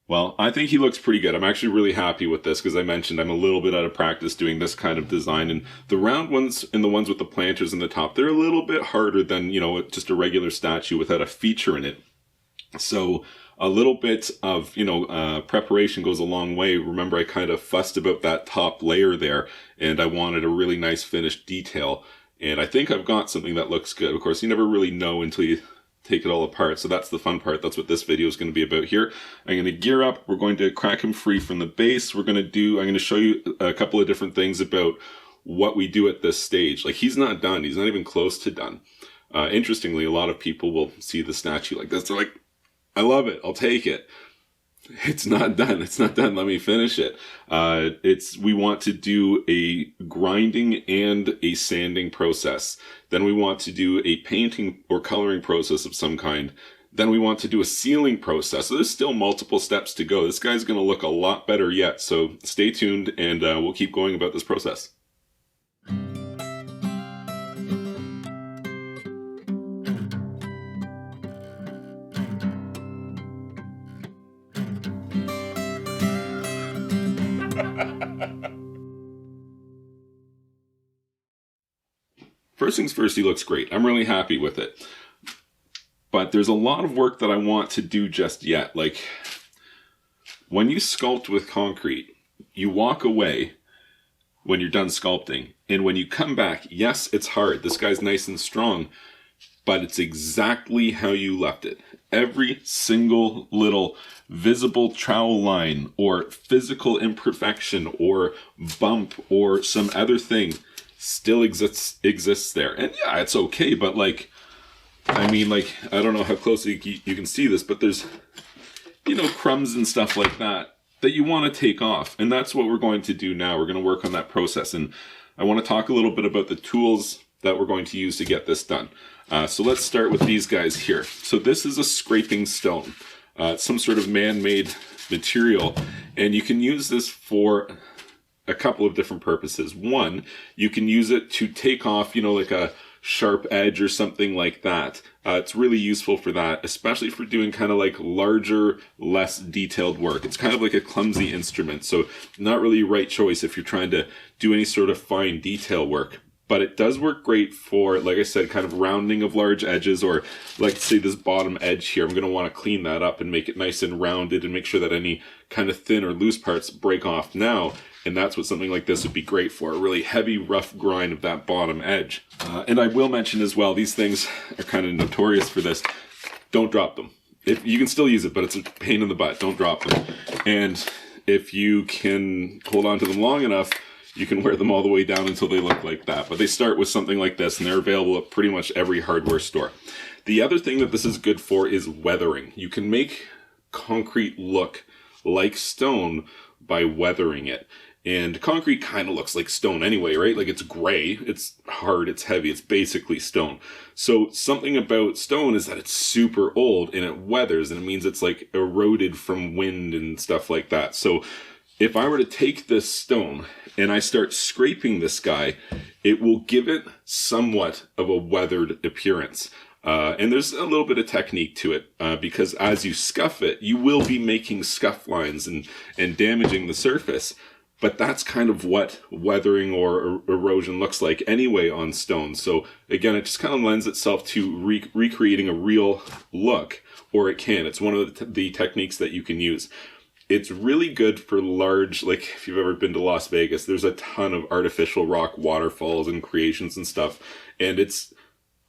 Well, I think he looks pretty good. I'm actually really happy with this because I mentioned I'm a little bit out of practice doing this kind of design. And the round ones and the ones with the planters in the top, they're a little bit harder than, you know, just a regular statue without a feature in it. So a little bit of, preparation goes a long way. Remember, I kind of fussed about that top layer there, and I wanted a really nice finished detail. And I think I've got something that looks good. Of course, you never really know until you take it all apart. So that's the fun part. That's what this video is going to be about here. I'm going to gear up. We're going to crack him free from the base. I'm going to show you a couple of different things about what we do at this stage. Like, he's not done. He's not even close to done. Interestingly, a lot of people will see the statue like this. They're like, I love it. I'll take it. It's not done. It's not done. Let me finish it. We want to do a grinding and a sanding process. Then we want to do a painting or coloring process of some kind. Then we want to do a sealing process. So there's still multiple steps to go. This guy's going to look a lot better yet. So stay tuned, and we'll keep going about this process. First things first, he looks great. I'm really happy with it. But there's a lot of work that I want to do just yet. Like, when you sculpt with concrete, you walk away when you're done sculpting. And when you come back, yes, it's hard. This guy's nice and strong, but it's exactly how you left it. Every single little visible trowel line or physical imperfection or bump or some other thing still exists there. And yeah, it's okay, but like, I mean, like, I don't know how closely you can see this, but there's, crumbs and stuff like that you want to take off. And that's what we're going to do now. We're going to work on that process. And I want to talk a little bit about the tools that we're going to use to get this done. So let's start with these guys here. So this is a scraping stone. It's some sort of man-made material. And you can use this for a couple of different purposes. One, you can use it to take off, like a sharp edge or something like that. It's really useful for that, especially for doing kind of like larger, less detailed work. It's kind of like a clumsy instrument, so not really the right choice if you're trying to do any sort of fine detail work. But it does work great for, like I said, kind of rounding of large edges, or like say this bottom edge here. I'm going to want to clean that up and make it nice and rounded and make sure that any kind of thin or loose parts break off now. And that's what something like this would be great for, a really heavy, rough grind of that bottom edge. And I will mention as well, these things are kind of notorious for this. Don't drop them. If you can still use it, but it's a pain in the butt. Don't drop them. And if you can hold on to them long enough, you can wear them all the way down until they look like that. But they start with something like this, and they're available at pretty much every hardware store. The other thing that this is good for is weathering. You can make concrete look like stone by weathering it. And concrete kind of looks like stone anyway, right? Like, it's gray, it's hard, it's heavy, it's basically stone. So something about stone is that it's super old and it weathers, and it means it's like eroded from wind and stuff like that. So if I were to take this stone and I start scraping this guy, it will give it somewhat of a weathered appearance. And there's a little bit of technique to it, because as you scuff it, you will be making scuff lines and damaging the surface. But that's kind of what weathering or erosion looks like anyway on stone. So again, it just kind of lends itself to recreating a real look, or it can. It's one of the techniques that you can use. It's really good for large, like if you've ever been to Las Vegas, there's a ton of artificial rock waterfalls and creations and stuff. And it's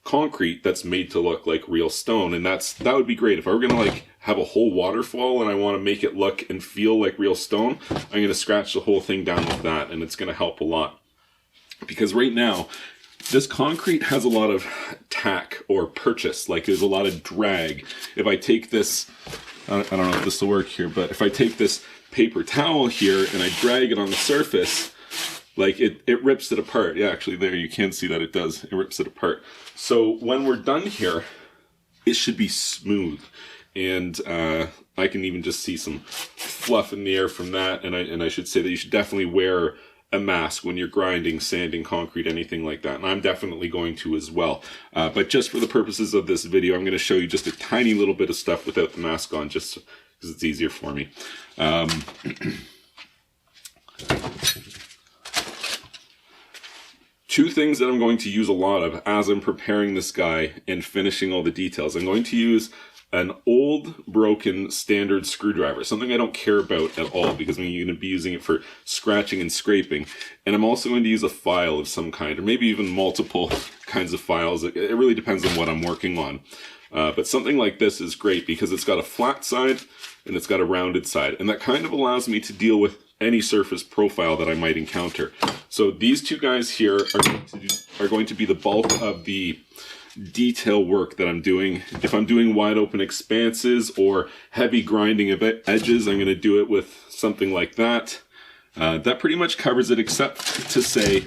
concrete that's made to look like real stone, and that would be great. If I were gonna like have a whole waterfall and I want to make it look and feel like real stone, I'm gonna scratch the whole thing down with that, and it's gonna help a lot. Because right now, this concrete has a lot of tack or purchase, like there's a lot of drag. If I take this, I don't know if this will work here, but if I take this paper towel here and I drag it on the surface, like it rips it apart. Yeah, actually there you can see that it does. It rips it apart. So when we're done here, it should be smooth. And I can even just see some fluff in the air from that. And I should say that you should definitely wear a mask when you're grinding, sanding concrete, anything like that. And I'm definitely going to as well. But just for the purposes of this video, I'm going to show you just a tiny little bit of stuff without the mask on, just because it's easier for me. Two things that I'm going to use a lot of as I'm preparing this guy and finishing all the details. I'm going to use an old broken standard screwdriver, something I don't care about at all because I'm going to be using it for scratching and scraping. And I'm also going to use a file of some kind, or maybe even multiple kinds of files. It really depends on what I'm working on. But something like this is great because it's got a flat side and it's got a rounded side. And that kind of allows me to deal with any surface profile that I might encounter. So these two guys here are going to be the bulk of the detail work that I'm doing. If I'm doing wide open expanses or heavy grinding of edges, I'm going to do it with something like that. That pretty much covers it, except to say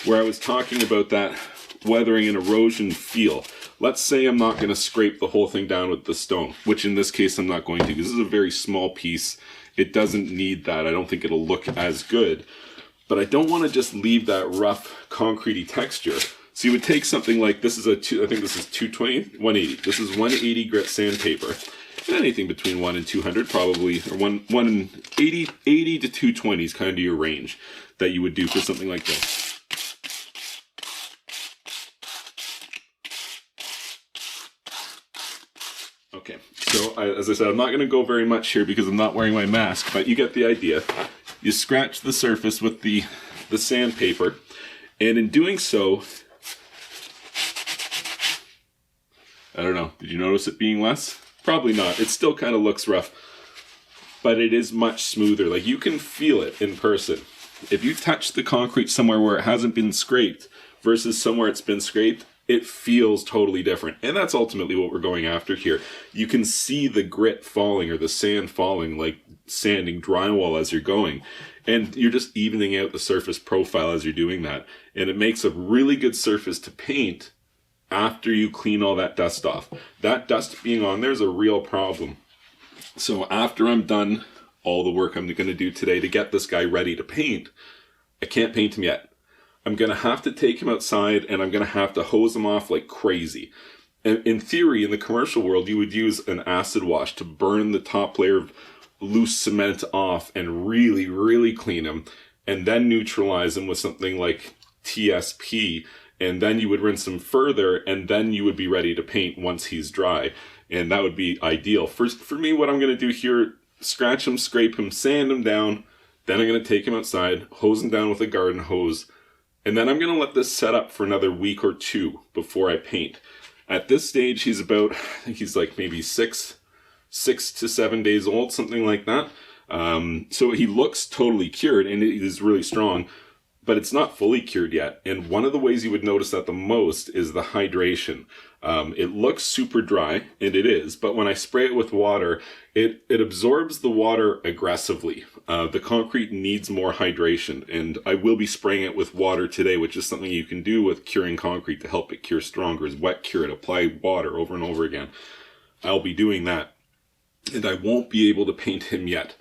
where I was talking about that weathering and erosion feel. Let's say I'm not going to scrape the whole thing down with the stone, which in this case I'm not going to. This is a very small piece. It doesn't need that. I don't think it'll look as good. But I don't want to just leave that rough, concretey texture. So you would take something like, this is I think this is 220, 180. This is 180 grit sandpaper. And anything between 1 and 200 probably, or 80 to 220 is kind of your range that you would do for something like this. Okay, so as I said, I'm not going to go very much here because I'm not wearing my mask, but you get the idea. You scratch the surface with the sandpaper, and in doing so, I don't know, did you notice it being less? Probably not. It still kind of looks rough, but it is much smoother. Like, you can feel it in person. If you touch the concrete somewhere where it hasn't been scraped versus somewhere it's been scraped, it feels totally different. And that's ultimately what we're going after here. You can see the grit falling or the sand falling, like sanding drywall as you're going. And you're just evening out the surface profile as you're doing that. And it makes a really good surface to paint after you clean all that dust off. That dust being on there is a real problem. So after I'm done all the work I'm going to do today to get this guy ready to paint, I can't paint him yet. I'm going to have to take him outside and I'm going to have to hose him off like crazy. And in theory, in the commercial world, you would use an acid wash to burn the top layer of loose cement off and really, really clean him, and then neutralize him with something like TSP, and then you would rinse him further, and then you would be ready to paint once he's dry. And that would be ideal. For me, what I'm going to do here, scratch him, scrape him, sand him down, then I'm going to take him outside, hose him down with a garden hose, and then I'm going to let this set up for another week or two before I paint. At this stage, he's about, I think he's like maybe 6 to 7 days old, something like that. So he looks totally cured and it is really strong, but it's not fully cured yet. And one of the ways you would notice that the most is the hydration. It looks super dry, and it is, but when I spray it with water, it absorbs the water aggressively. The concrete needs more hydration, and I will be spraying it with water today, which is something you can do with curing concrete to help it cure stronger, is wet cure it, apply water over and over again. I'll be doing that, and I won't be able to paint him yet.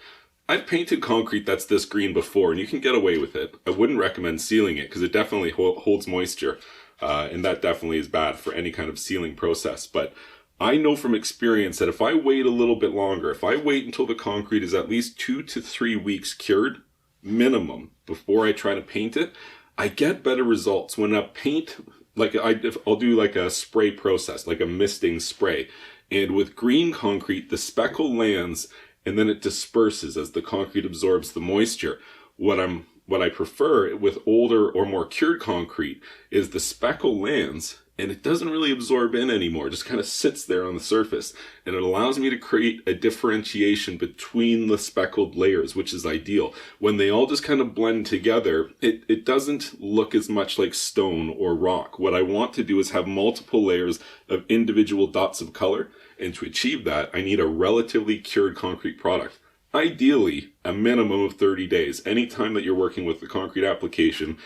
I've painted concrete that's this green before, and you can get away with it. I wouldn't recommend sealing it because it definitely holds moisture, and that definitely is bad for any kind of sealing process. But I know from experience that if I wait a little bit longer, if I wait until the concrete is at least 2 to 3 weeks cured, minimum, before I try to paint it, I get better results. When I paint, I'll do like a spray process, like a misting spray. And with green concrete, the speckle lands and then it disperses as the concrete absorbs the moisture. What I prefer with older or more cured concrete is the speckle lands and it doesn't really absorb in anymore. It just kind of sits there on the surface, and it allows me to create a differentiation between the speckled layers, which is ideal. When they all just kind of blend together, it doesn't look as much like stone or rock. What I want to do is have multiple layers of individual dots of color, and to achieve that, I need a relatively cured concrete product. Ideally, a minimum of 30 days. Anytime that you're working with the concrete application,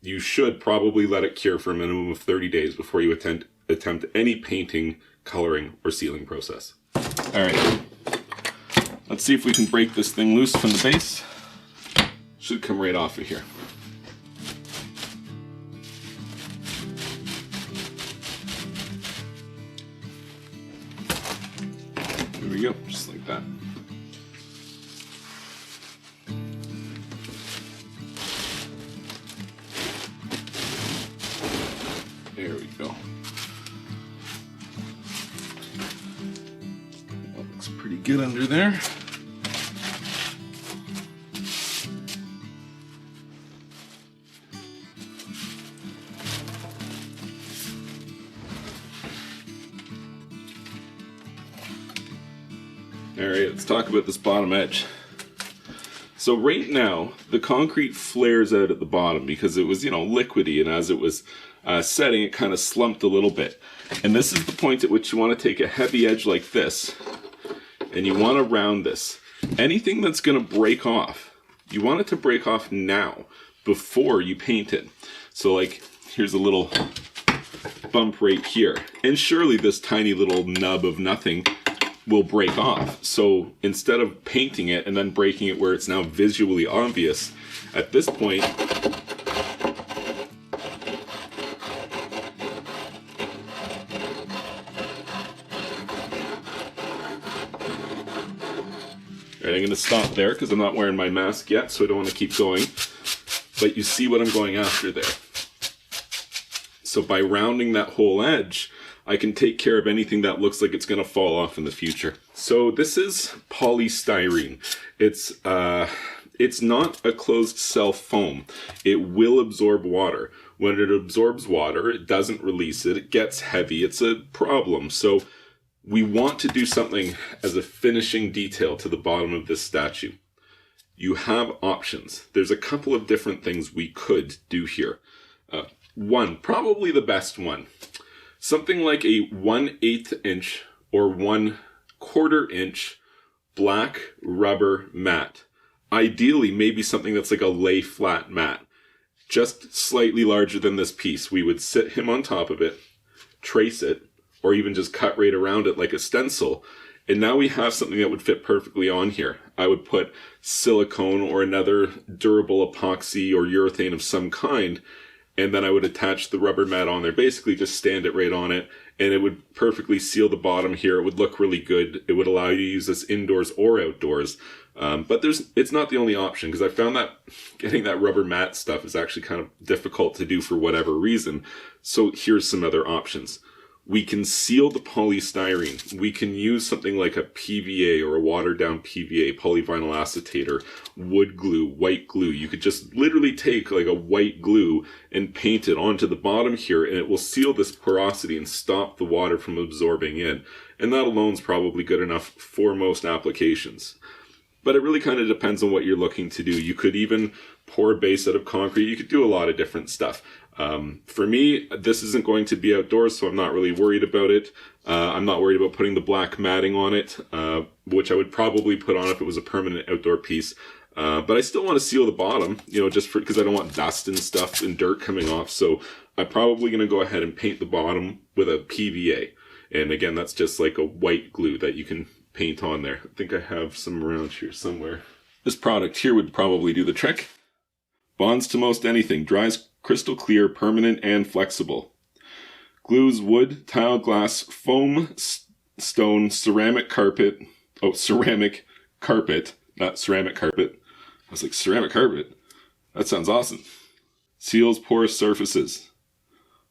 you should probably let it cure for a minimum of 30 days before you attempt any painting, coloring, or sealing process. All right, let's see if we can break this thing loose from the base. Should come right off of here. There we go, just like that. get under there. Alright, let's talk about this bottom edge. So right now, the concrete flares out at the bottom because it was, liquidy, and as it was setting, it kind of slumped a little bit. And this is the point at which you want to take a heavy edge like this, and you want to round this. Anything that's going to break off, you want it to break off now, before you paint it. So like, here's a little bump right here. And surely this tiny little nub of nothing will break off. So instead of painting it and then breaking it where it's now visually obvious, at this point, I'm going to stop there because I'm not wearing my mask yet, so I don't want to keep going. But you see what I'm going after there. So by rounding that whole edge, I can take care of anything that looks like it's going to fall off in the future. So this is polystyrene. It's not a closed cell foam. It will absorb water. When it absorbs water, it doesn't release it. It gets heavy. It's a problem. So we want to do something as a finishing detail to the bottom of this statue. You have options. There's a couple of different things we could do here. One, probably the best one. Something like a 1/8 inch or 1/4 inch black rubber mat. Ideally, maybe something that's like a lay flat mat. Just slightly larger than this piece. We would sit him on top of it, trace it, or even just cut right around it like a stencil. And now we have something that would fit perfectly on here. I would put silicone or another durable epoxy or urethane of some kind, and then I would attach the rubber mat on there, basically just stand it right on it, and it would perfectly seal the bottom here. It would look really good. It would allow you to use this indoors or outdoors. But it's not the only option, because I found that getting that rubber mat stuff is actually kind of difficult to do for whatever reason. So here's some other options. We can seal the polystyrene. We can use something like a PVA or a watered down PVA, polyvinyl acetate, or wood glue, white glue. You could just literally take like a white glue and paint it onto the bottom here, and it will seal this porosity and stop the water from absorbing in. And that alone is probably good enough for most applications. But it really kind of depends on what you're looking to do. You could even pour a base out of concrete. You could do a lot of different stuff. For me, this isn't going to be outdoors, so I'm not really worried about it. I'm not worried about putting the black matting on it, which I would probably put on if it was a permanent outdoor piece. But I still want to seal the bottom, just because I don't want dust and stuff and dirt coming off. So I'm probably going to go ahead and paint the bottom with a PVA. And again, that's just like a white glue that you can paint on there. I think I have some around here somewhere. This product here would probably do the trick. Bonds to most anything, dries crystal clear, permanent, and flexible. Glues wood, tile, glass, foam, stone, ceramic carpet. Oh, ceramic carpet, not ceramic carpet. I was like, ceramic carpet? That sounds awesome. Seals porous surfaces.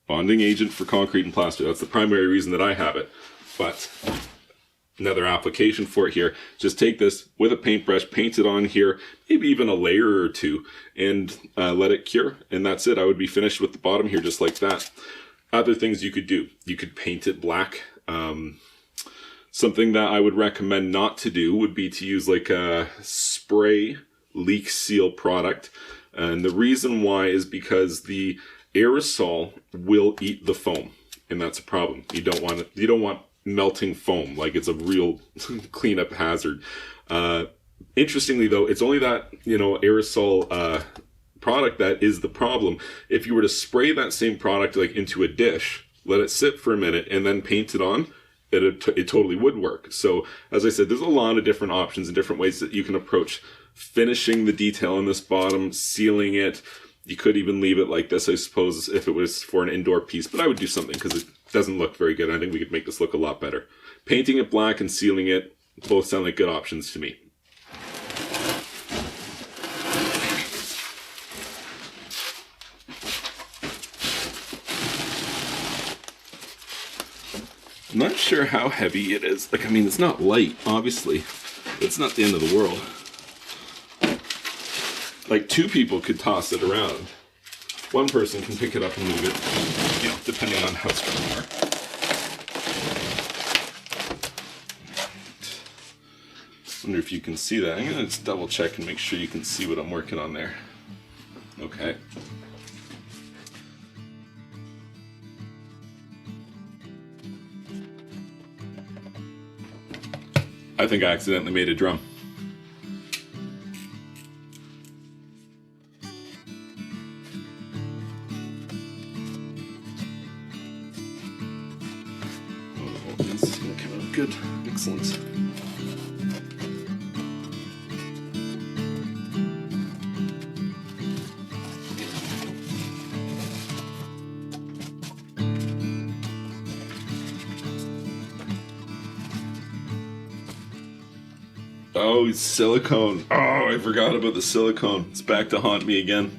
Bonding agent for concrete and plaster. That's the primary reason that I have it. But another application for it here, just take this with a paintbrush, paint it on here, maybe even a layer or two, and let it cure, and that's it. I would be finished with the bottom here just like that. Other things you could do, you could paint it black. Something that I would recommend not to do would be to use like a spray leak seal product, and the reason why is because the aerosol will eat the foam, and that's a problem. You don't want melting foam, like it's a real cleanup hazard. Interestingly though, it's only that aerosol product that is the problem. If you were to spray that same product like into a dish, let it sit for a minute, and then paint it on, it totally would work. So as I said, there's a lot of different options and different ways that you can approach finishing the detail on this bottom, sealing it. You could even leave it like this, I suppose, if it was for an indoor piece, but I would do something because it doesn't look very good. I think we could make this look a lot better. Painting it black and sealing it both sound like good options to me. I'm not sure how heavy it is. Like, I mean, it's not light, obviously. It's not the end of the world. Like, 2 people could toss it around. 1 person can pick it up and move it, you know, depending on how strong you are. Wonder if you can see that. I'm gonna just double check and make sure you can see what I'm working on there. Okay. I think I accidentally made a drum. Oh, this is gonna come out good. Excellent. Oh, silicone. Oh, I forgot about the silicone. It's back to haunt me again.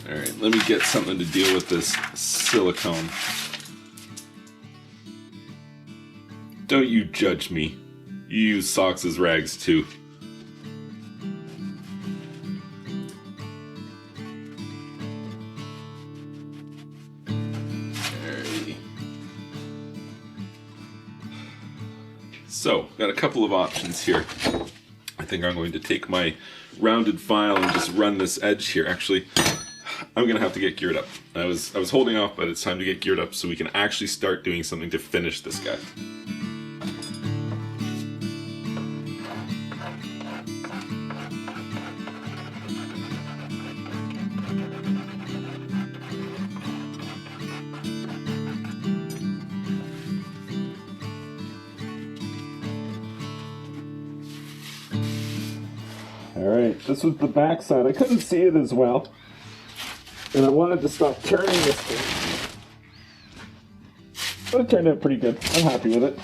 Alright, let me get something to deal with this silicone. Don't you judge me. You use socks as rags too. So, got a couple of options here. I think I'm going to take my rounded file and just run this edge here. Actually, I'm going to have to get geared up. I was holding off, but it's time to get geared up so we can actually start doing something to finish this guy. Alright, this was the back side. I couldn't see it as well. And I wanted to stop turning this thing. But it turned out pretty good. I'm happy with it.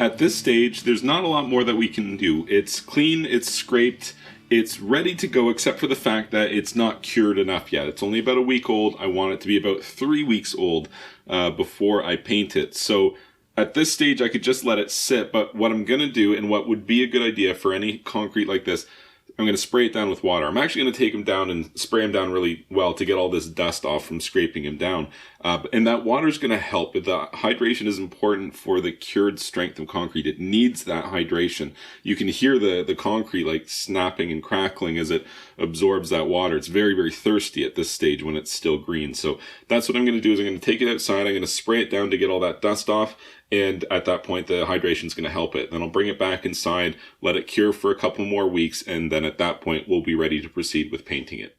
At this stage, there's not a lot more that we can do. It's clean, it's scraped, it's ready to go, except for the fact that it's not cured enough yet. It's only about a week old. I want it to be about 3 weeks old before I paint it. So at this stage, I could just let it sit, but what I'm going to do, and what would be a good idea for any concrete like this, I'm going to spray it down with water. I'm actually going to take him down and spray him down really well to get all this dust off from scraping him down. And that water is going to help. The hydration is important for the cured strength of concrete. It needs that hydration. You can hear the concrete like snapping and crackling as it absorbs that water. It's very, very thirsty at this stage when it's still green. So that's what I'm going to do is I'm going to take it outside. I'm going to spray it down to get all that dust off. And at that point, the hydration is going to help it. Then I'll bring it back inside, let it cure for a couple more weeks, and then at that point, we'll be ready to proceed with painting it.